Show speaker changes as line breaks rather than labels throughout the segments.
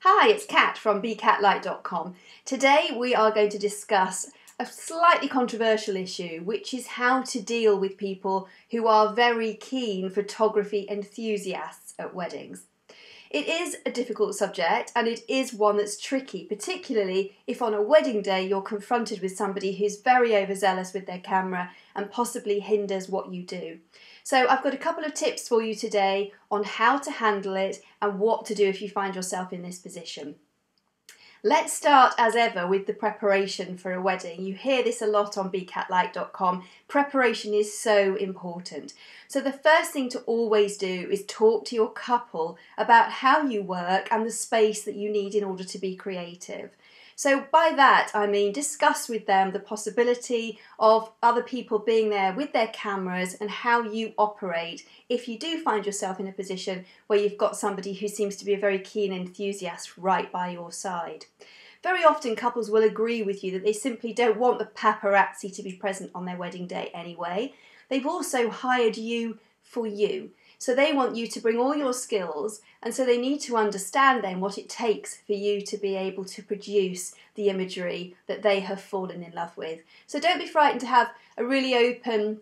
Hi, it's Kat from bcatlight.com. Today we are going to discuss a slightly controversial issue, which is how to deal with people who are very keen photography enthusiasts at weddings. It is a difficult subject and it is one that's tricky, particularly if on a wedding day you're confronted with somebody who's very overzealous with their camera and possibly hinders what you do. So I've got a couple of tips for you today on how to handle it and what to do if you find yourself in this position. Let's start as ever with the preparation for a wedding. You hear this a lot on bcatlight.com. Preparation is so important. So the first thing to always do is talk to your couple about how you work and the space that you need in order to be creative. So by that I mean discuss with them the possibility of other people being there with their cameras and how you operate if you do find yourself in a position where you've got somebody who seems to be a very keen enthusiast right by your side. Very often couples will agree with you that they simply don't want the paparazzi to be present on their wedding day anyway. They've also hired you for you. So they want you to bring all your skills, and so they need to understand then what it takes for you to be able to produce the imagery that they have fallen in love with. So don't be frightened to have a really open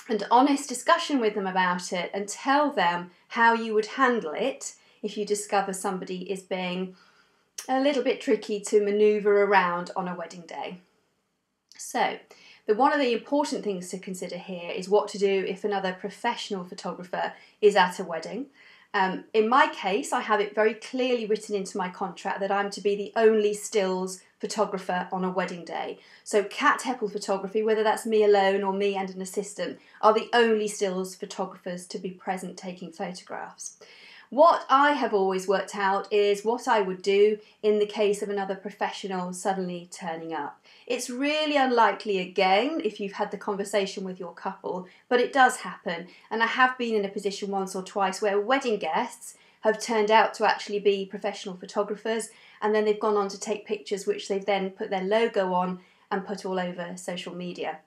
and honest discussion with them about it and tell them how you would handle it if you discover somebody is being a little bit tricky to manoeuvre around on a wedding day. So, one of the important things to consider here is what to do if another professional photographer is at a wedding. In my case, I have it very clearly written into my contract that I'm to be the only stills photographer on a wedding day. So Cat Heppel Photography, whether that's me alone or me and an assistant, are the only stills photographers to be present taking photographs. What I have always worked out is what I would do in the case of another professional suddenly turning up. It's really unlikely again if you've had the conversation with your couple, but it does happen, and I have been in a position once or twice where wedding guests have turned out to actually be professional photographers, and then they've gone on to take pictures which they've then put their logo on and put all over social media.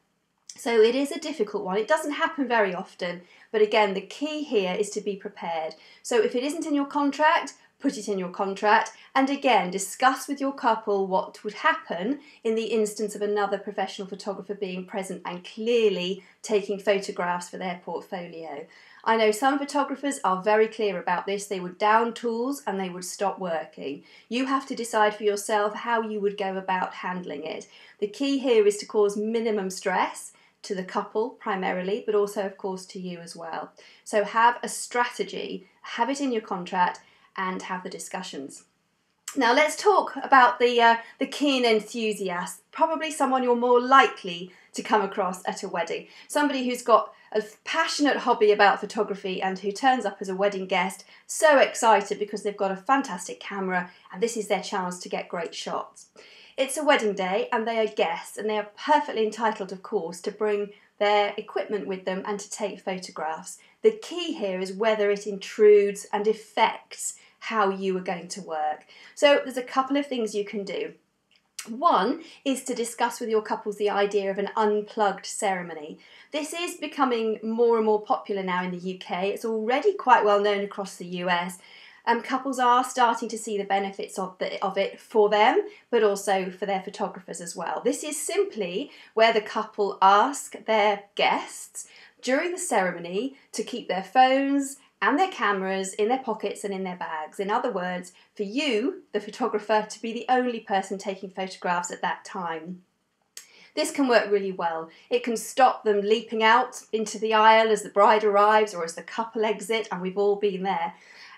So it is a difficult one. It doesn't happen very often, but again, the key here is to be prepared. So if it isn't in your contract, put it in your contract, and again, discuss with your couple what would happen in the instance of another professional photographer being present and clearly taking photographs for their portfolio. I know some photographers are very clear about this. They would down tools and they would stop working. You have to decide for yourself how you would go about handling it. The key here is to cause minimum stress to the couple primarily, but also of course to you as well. So have a strategy, have it in your contract, and have the discussions. Now let's talk about the keen enthusiast, probably someone you're more likely to come across at a wedding. Somebody who's got a passionate hobby about photography and who turns up as a wedding guest so excited because they've got a fantastic camera and this is their chance to get great shots. It's a wedding day and they are guests and they are perfectly entitled, of course, to bring their equipment with them and to take photographs. The key here is whether it intrudes and affects how you are going to work. So there's a couple of things you can do. One is to discuss with your couples the idea of an unplugged ceremony. This is becoming more and more popular now in the UK. It's already quite well known across the US. Couples are starting to see the benefits of it for them, but also for their photographers as well. This is simply where the couple ask their guests during the ceremony to keep their phones and their cameras in their pockets and in their bags. In other words, for you, the photographer, to be the only person taking photographs at that time. This can work really well. It can stop them leaping out into the aisle as the bride arrives or as the couple exit, and we've all been there.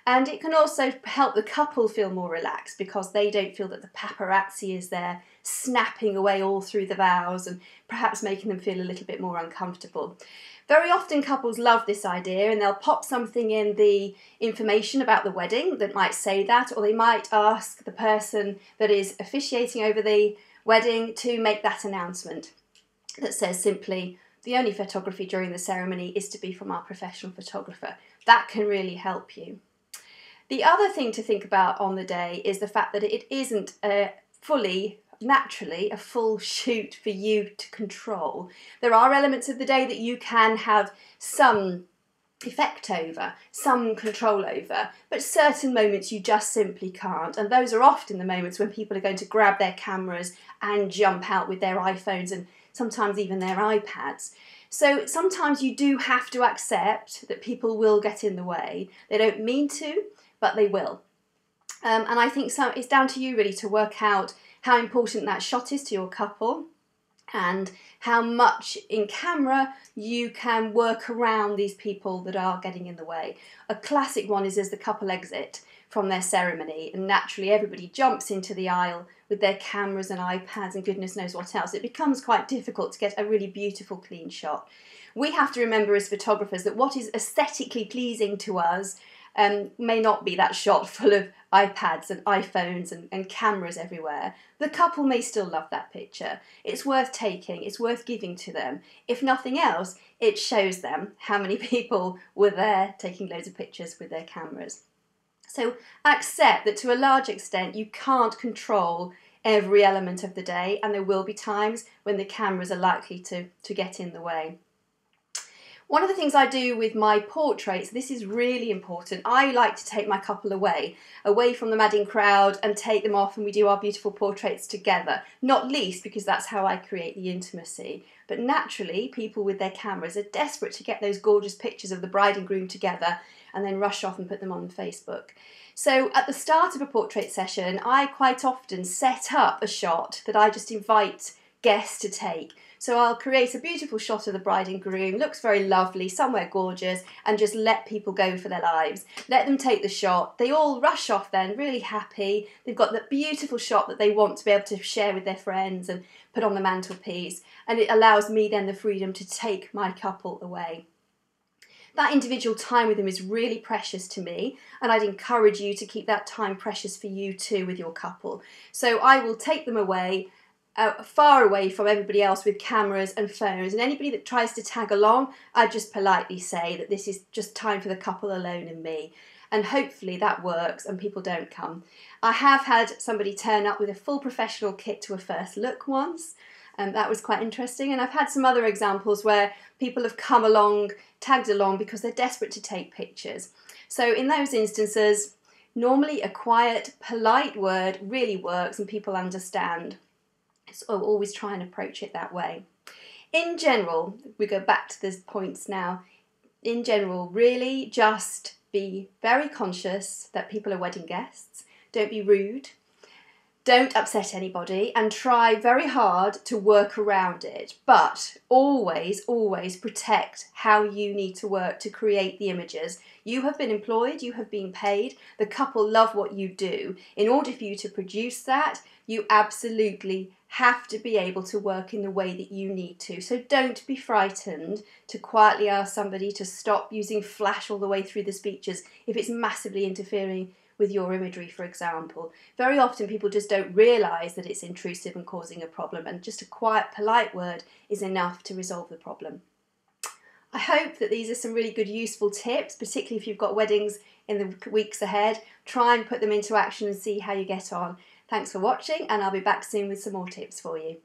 And it can also help the couple feel more relaxed because they don't feel that the paparazzi is there snapping away all through the vows and perhaps making them feel a little bit more uncomfortable. Very often couples love this idea and they'll pop something in the information about the wedding that might say that, or they might ask the person that is officiating over the wedding to make that announcement that says simply, the only photography during the ceremony is to be from our professional photographer. That can really help you. The other thing to think about on the day is the fact that it isn't naturally a full shoot for you to control. There are elements of the day that you can have some effect over, some control over, but certain moments you just simply can't, and those are often the moments when people are going to grab their cameras and jump out with their iPhones and sometimes even their iPads. So sometimes you do have to accept that people will get in the way. They don't mean to, but they will. And I think it's down to you really to work out how important that shot is to your couple, and how much in camera you can work around these people that are getting in the way. A classic one is as the couple exit from their ceremony, and naturally everybody jumps into the aisle with their cameras and iPads and goodness knows what else. It becomes quite difficult to get a really beautiful, clean shot. We have to remember as photographers that what is aesthetically pleasing to us may not be that shot full of iPads and iPhones and cameras everywhere. The couple may still love that picture. It's worth taking, it's worth giving to them. If nothing else, it shows them how many people were there taking loads of pictures with their cameras. So accept that to a large extent you can't control every element of the day, and there will be times when the cameras are likely to get in the way. One of the things I do with my portraits, this is really important, I like to take my couple away from the madding crowd and take them off, and we do our beautiful portraits together. Not least because that's how I create the intimacy. But naturally, people with their cameras are desperate to get those gorgeous pictures of the bride and groom together and then rush off and put them on Facebook. So at the start of a portrait session, I quite often set up a shot that I just invite guests to take. So I'll create a beautiful shot of the bride and groom, looks very lovely, somewhere gorgeous, and just let people go for their lives. Let them take the shot. They all rush off then, really happy. They've got that beautiful shot that they want to be able to share with their friends and put on the mantelpiece. And it allows me then the freedom to take my couple away. That individual time with them is really precious to me, and I'd encourage you to keep that time precious for you too with your couple. So I will take them away, far away from everybody else with cameras and phones, and anybody that tries to tag along, I just politely say that this is just time for the couple alone and me, and hopefully that works and people don't come. I have had somebody turn up with a full professional kit to a first look once, and that was quite interesting, and I've had some other examples where people have come along, tagged along because they're desperate to take pictures. So in those instances, normally a quiet, polite word really works and people understand. So always try and approach it that way. In general, we go back to these points now. In general, really just be very conscious that people are wedding guests. Don't be rude. Don't upset anybody, and try very hard to work around it. But always, always protect how you need to work to create the images. You have been employed, you have been paid, the couple love what you do. In order for you to produce that, you absolutely have to be able to work in the way that you need to. So don't be frightened to quietly ask somebody to stop using flash all the way through the speeches if it's massively interfering with your imagery, for example. Very often people just don't realise that it's intrusive and causing a problem, and just a quiet, polite word is enough to resolve the problem. I hope that these are some really good, useful tips, particularly if you've got weddings in the weeks ahead. Try and put them into action and see how you get on. Thanks for watching, and I'll be back soon with some more tips for you.